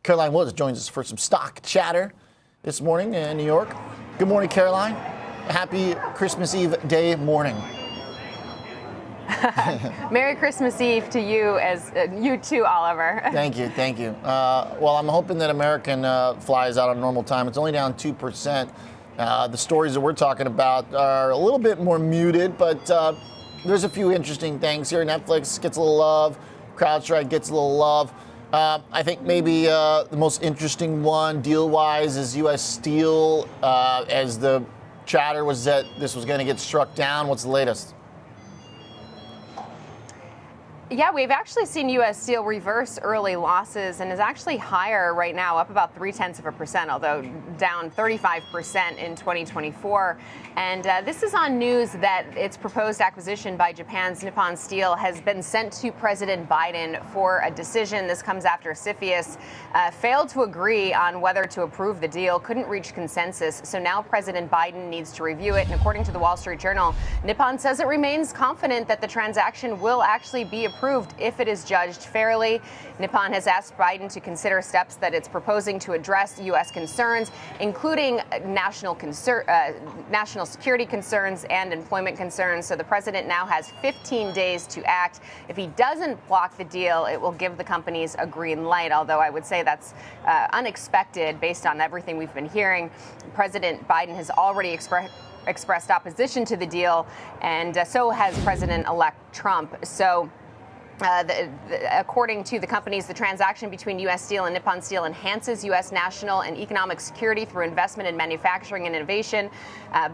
Caroline Woods joins us for some stock chatter this morning in New York. Good morning, Caroline. Happy Christmas Eve day morning. Merry Christmas Eve to you, as you too, Oliver. Thank you. Well, I'm hoping that American flies out on normal time. It's only down 2%. The stories that we're talking about are a little bit more muted, but there's a few interesting things here. Netflix gets a little love. Crowdstrike gets a little love. I think maybe the most interesting one deal-wise is U.S. Steel, as the chatter was that this was going to get struck down. What's the latest? Yeah, we've actually seen U.S. Steel reverse early losses and is actually higher right now, up about 0.3%, although down 35% in 2024. And this is on news that its proposed acquisition by Japan's Nippon Steel has been sent to President Biden for a decision. This comes after CFIUS failed to agree on whether to approve the deal, couldn't reach consensus. So now President Biden needs to review it. And according to the Wall Street Journal, Nippon says it remains confident that the transaction will actually be approved if it is judged fairly. Nippon has asked Biden to consider steps that it's proposing to address U.S. concerns, including national security concerns and employment concerns. So the president now has 15 days to act. If he doesn't block the deal, it will give the companies a green light, although I would say that's unexpected based on everything we've been hearing. President Biden has already expressed opposition to the deal, and so has President-elect Trump. So according to the companies, the transaction between U.S. Steel and Nippon Steel enhances U.S. national and economic security through investment in manufacturing and innovation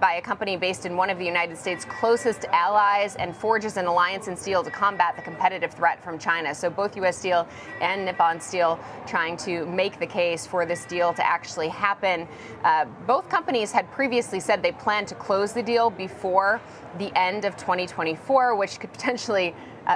by a company based in one of the United States' closest allies, and forges an alliance in steel to combat the competitive threat from China. So both U.S. Steel and Nippon Steel trying to make the case for this deal to actually happen. Both companies had previously said they planned to close the deal before the end of 2024, which could potentially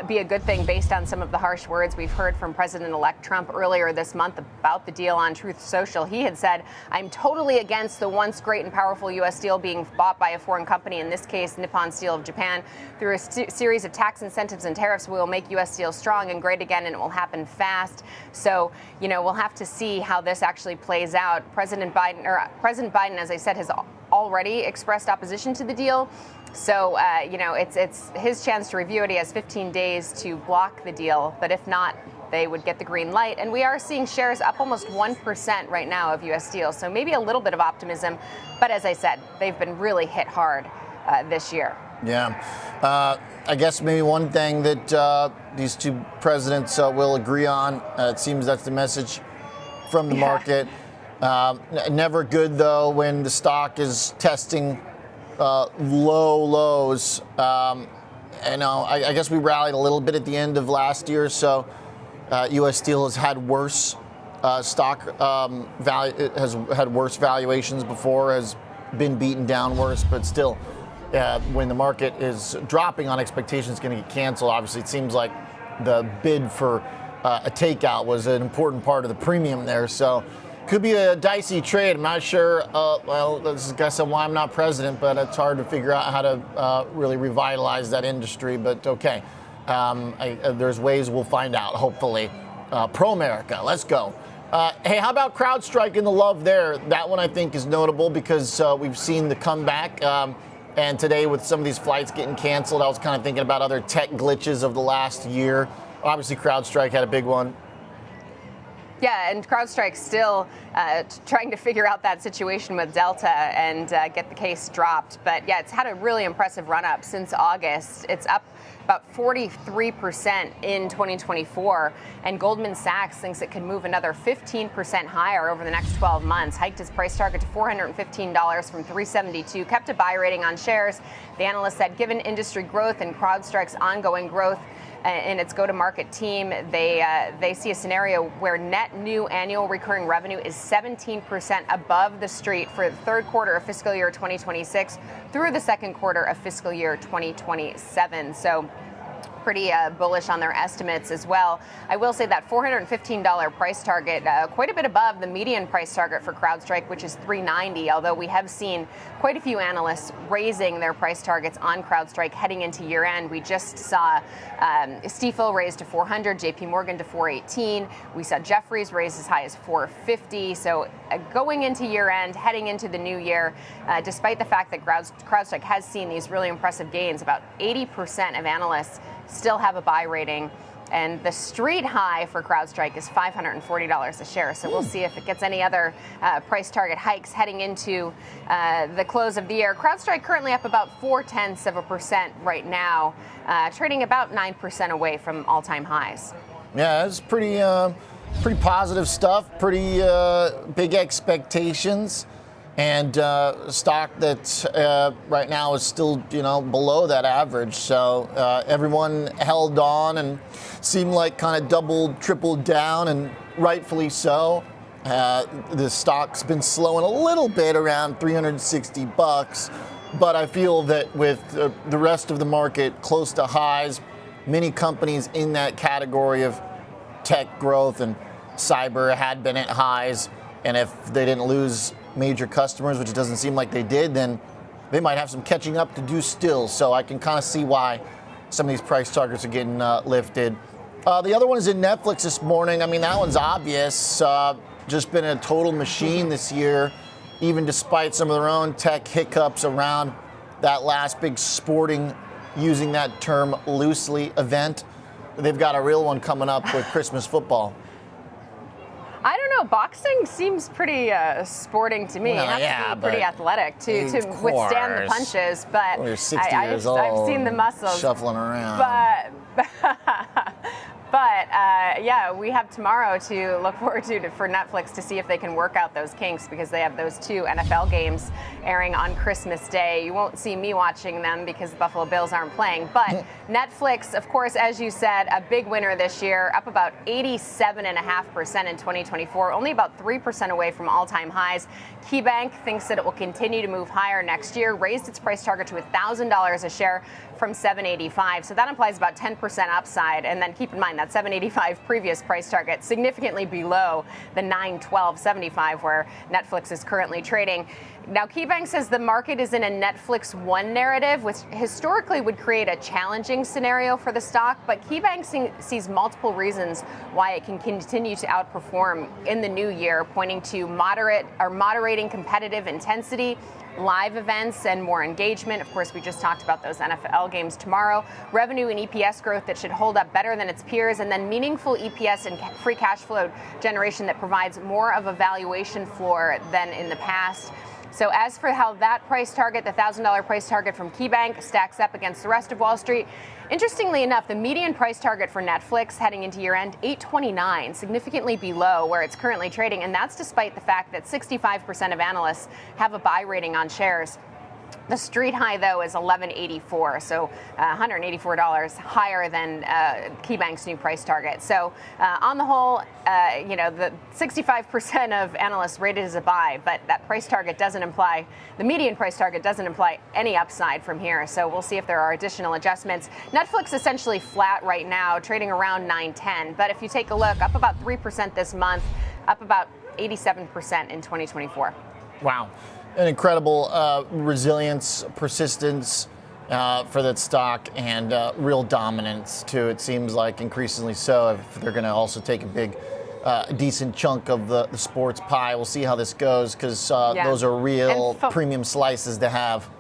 be a good thing based on some of the harsh words we've heard from President-elect Trump earlier this month about the deal on Truth Social. He had said, "I'm totally against the once great and powerful U.S. Steel being bought by a foreign company, in this case, Nippon Steel of Japan. Through a series of tax incentives and tariffs, we will make U.S. Steel strong and great again, and it will happen fast." So, we'll have to see how this actually plays out. President Biden, as I said, has already expressed opposition to the deal. So, it's his chance to review it. He has 15 days to block the deal, but if not, they would get the green light. And we are seeing shares up almost 1% right now of U.S. Steel, so maybe a little bit of optimism. But as I said, they've been really hit hard this year. Yeah. I guess maybe one thing that these two presidents will agree on, it seems that's the message from the market. Never good, though, when the stock is testing low lows. I guess we rallied a little bit at the end of last year, so U.S. Steel has had worse stock value. It has had worse valuations before, has been beaten down worse, but still, when the market is dropping on expectations going to get canceled, obviously it seems like the bid for a takeout was an important part of the premium there. So could be a dicey trade. I'm not sure. This is, I guess, why I'm not president, but it's hard to figure out how to really revitalize that industry. But okay, there's ways we'll find out, hopefully. Pro-America, let's go. Hey, how about Crowdstrike and the love there? That one I think is notable because we've seen the comeback. And today with some of these flights getting canceled, I was kind of thinking about other tech glitches of the last year. Obviously, Crowdstrike had a big one. Yeah, and Crowdstrike still trying to figure out that situation with Delta and get the case dropped. But yeah, it's had a really impressive run up since August. It's up about 43% in 2024. And Goldman Sachs thinks it can move another 15% higher over the next 12 months. Hiked its price target to $415 from $372. Kept a buy rating on shares. The analyst said, given industry growth and Crowdstrike's ongoing growth in its go-to-market team, they see a scenario where net new annual recurring revenue is 17% above the street for the third quarter of fiscal year 2026 through the second quarter of fiscal year 2027. So pretty bullish on their estimates as well. I will say that $415 price target, quite a bit above the median price target for CrowdStrike, which is $390, although we have seen quite a few analysts raising their price targets on CrowdStrike heading into year end. We just saw Stifel raise to 400, JP Morgan to 418. We saw Jefferies raise as high as 450. So going into year end, heading into the new year, despite the fact that CrowdStrike has seen these really impressive gains, about 80% of analysts still have a buy rating. And the street high for CrowdStrike is $540 a share. So we'll see if it gets any other price target hikes heading into the close of the year. CrowdStrike currently up about 0.4% right now, trading about 9% away from all-time highs. Yeah, it's pretty positive stuff, pretty big expectations. And stock that right now is still, below that average. So everyone held on and seemed like kind of doubled, tripled down, and rightfully so. The stock's been slowing a little bit around $360, but I feel that with the rest of the market close to highs, many companies in that category of tech growth and cyber had been at highs, and if they didn't lose major customers, which it doesn't seem like they did, then they might have some catching up to do still. So I can kind of see why some of these price targets are getting lifted. The other one is in Netflix this morning. I mean, that one's obvious. Just been a total machine this year, even despite some of their own tech hiccups around that last big sporting, using that term loosely, event. They've got a real one coming up with Christmas football. I don't know. Boxing seems pretty sporting to me. Well, you have to be pretty athletic to withstand the punches. But you're 60 years old. I've seen the muscles shuffling around. But yeah, we have tomorrow to look forward to for Netflix to see if they can work out those kinks, because they have those 2 NFL games airing on Christmas Day. You won't see me watching them because the Buffalo Bills aren't playing. But Netflix, of course, as you said, a big winner this year, up about 87.5% in 2024, only about 3% away from all-time highs. Keybanc thinks that it will continue to move higher next year, raised its price target to $1,000 a share from $785. So that implies about 10% upside. And then keep in mind that $785 previous price target, significantly below the $912.75 where Netflix is currently trading. Now, Keybanc says the market is in a Netflix one narrative, which historically would create a challenging scenario for the stock. But Keybanc sees multiple reasons why it can continue to outperform in the new year, pointing to moderating competitive intensity, live events, and more engagement. Of course, we just talked about those NFL games tomorrow. Revenue and EPS growth that should hold up better than its peers, and then meaningful EPS and free cash flow generation that provides more of a valuation floor than in the past. So as for how that price target, the $1,000 price target from Keybanc, stacks up against the rest of Wall Street, interestingly enough, the median price target for Netflix heading into year end, $829, significantly below where it's currently trading. And that's despite the fact that 65% of analysts have a buy rating on shares. The street high, though, is $1184, so $184 higher than Keybanc's new price target. So on the whole, the 65% of analysts rated as a buy, but that price target doesn't imply, the median price target doesn't imply any upside from here. So we'll see if there are additional adjustments. Netflix essentially flat right now, trading around $910. But if you take a look, up about 3% this month, up about 87% in 2024. Wow. An incredible resilience, persistence for that stock, and real dominance, too. It seems like increasingly so, if they're going to also take a big, decent chunk of the sports pie. We'll see how this goes, because those are real premium slices to have.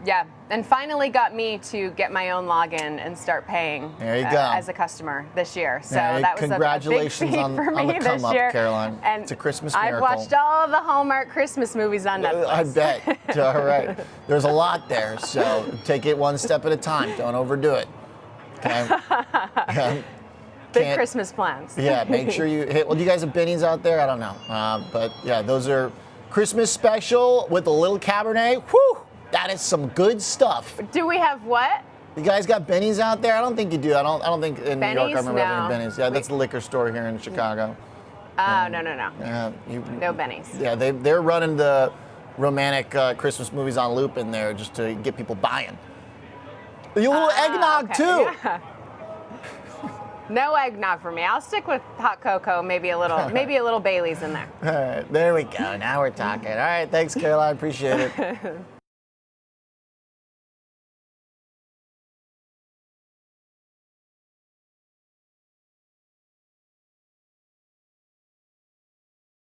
Yeah, and finally got me to get my own login and start paying as a customer this year. So that was a big feat for me this year. Caroline. And it's a Christmas miracle. I've watched all of the Hallmark Christmas movies on Netflix. I bet. All right. There's a lot there, so take it one step at a time. Don't overdo it. Okay. Big Christmas plans. Yeah, make sure you hit. Well, do you guys have bennies out there? I don't know. But yeah, those are Christmas special with a little Cabernet. Whew! That is some good stuff. Do we have what? You guys got bennies out there? I don't think you do. I don't think in Bennies? New York I remember having No. bennies. Yeah, that's the liquor store here in Chicago. Oh, no. No bennies. Yeah, they're running the romantic Christmas movies on loop in there just to get people buying. You little eggnog okay, too. Yeah. No eggnog for me. I'll stick with hot cocoa, maybe a little Bailey's in there. All right, there we go. Now we're talking. All right, thanks, Caroline. Appreciate it.